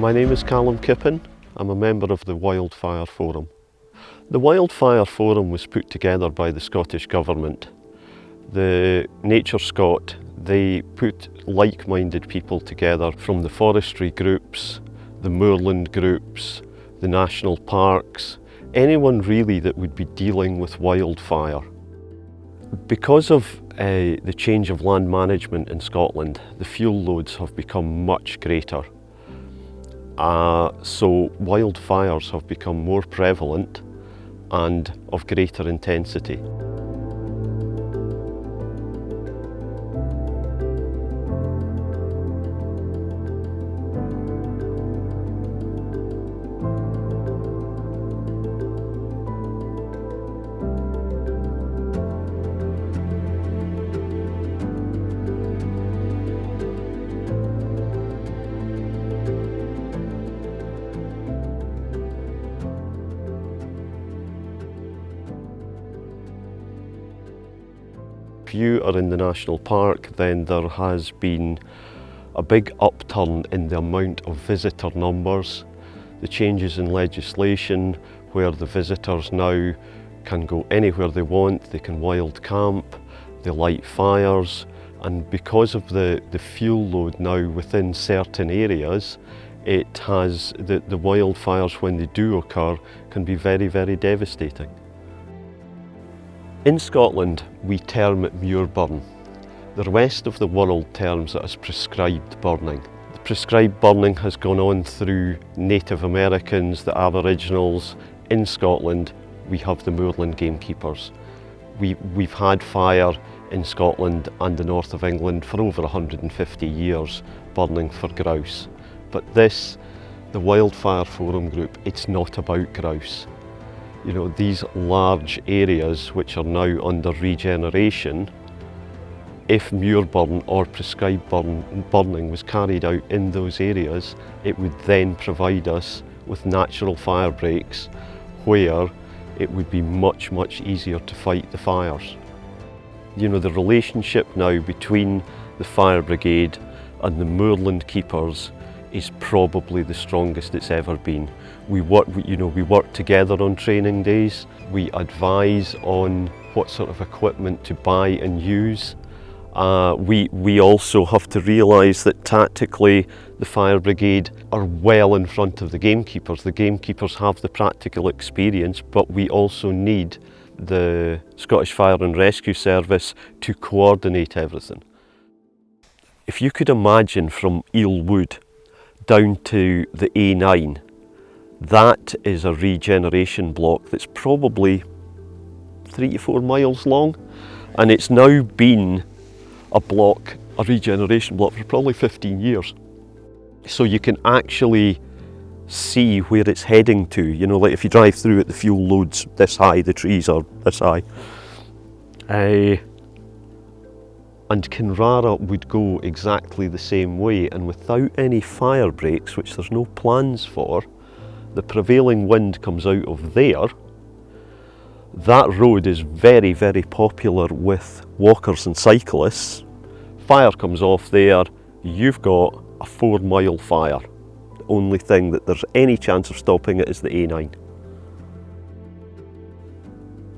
My name is Calum Kippen. I'm a member of the Wildfire Forum. The Wildfire Forum was put together by the Scottish Government. The Nature Scot, they put like-minded people together from the forestry groups, the moorland groups, the national parks, anyone really that would be dealing with wildfire. Because of the change of land management in Scotland, the fuel loads have become much greater. So wildfires have become more prevalent and of greater intensity. If you are in the national park, then there has been a big upturn in the amount of visitor numbers, the changes in legislation where the visitors now can go anywhere they want, they can wild camp, they light fires, and because of the fuel load now within certain areas, it has the wildfires, when they do occur, can be very, very devastating. In Scotland, we term it muirburn. The rest of the world terms it as prescribed burning. The prescribed burning has gone on through Native Americans, the Aboriginals. In Scotland, we have the moorland gamekeepers. We've had fire in Scotland and the north of England for over 150 years, burning for grouse. But this, the Wildfire Forum group, it's not about grouse. You know, these large areas which are now under regeneration, if muirburn or prescribed burning was carried out in those areas, it would then provide us with natural fire breaks where it would be much, much easier to fight the fires. You know, the relationship now between the fire brigade and the moorland keepers is probably the strongest it's ever been. We work together on training days. We advise on what sort of equipment to buy and use. We also have to realise that tactically the fire brigade are well in front of the gamekeepers. The gamekeepers have the practical experience, but we also need the Scottish Fire and Rescue Service to coordinate everything. If you could imagine from Eel Wood down to the A9, that is a regeneration block that's probably 3 to 4 miles long, and it's now been a regeneration block for probably 15 years. So you can actually see where it's heading to. You know, like if you drive through it, the fuel load's this high, the trees are this high. And Kinrara would go exactly the same way, and without any fire breaks, which there's no plans for, the prevailing wind comes out of there. That road is very, very popular with walkers and cyclists. Fire comes off there, you've got a 4-mile fire. The only thing that there's any chance of stopping it is the A9.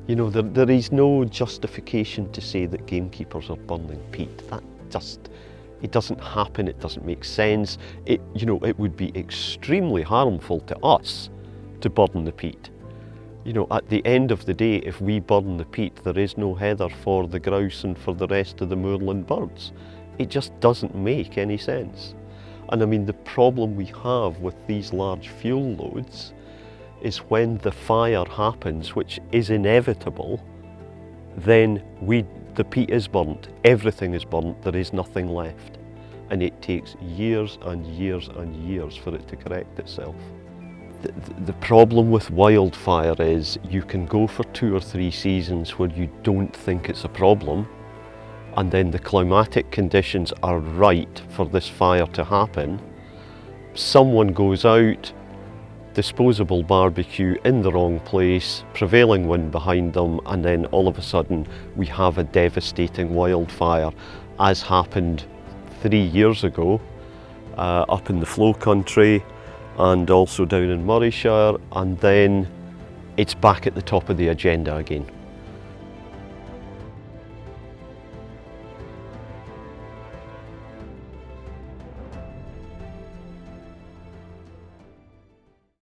You know, there is no justification to say that gamekeepers are burning peat. It doesn't happen, it doesn't make sense. It would be extremely harmful to us to burn the peat. You know, at the end of the day, if we burn the peat, there is no heather for the grouse and for the rest of the moorland birds. It just doesn't make any sense. And I mean, the problem we have with these large fuel loads is when the fire happens, which is inevitable, then the peat is burnt, everything is burnt, there is nothing left. And it takes years and years and years for it to correct itself. The problem with wildfire is you can go for 2 or 3 seasons where you don't think it's a problem, and then the climatic conditions are right for this fire to happen. Someone goes out, disposable barbecue in the wrong place, prevailing wind behind them, and then all of a sudden we have a devastating wildfire, as happened 3 years ago up in the Flow Country. and also down in Murrayshire, and then it's back at the top of the agenda again.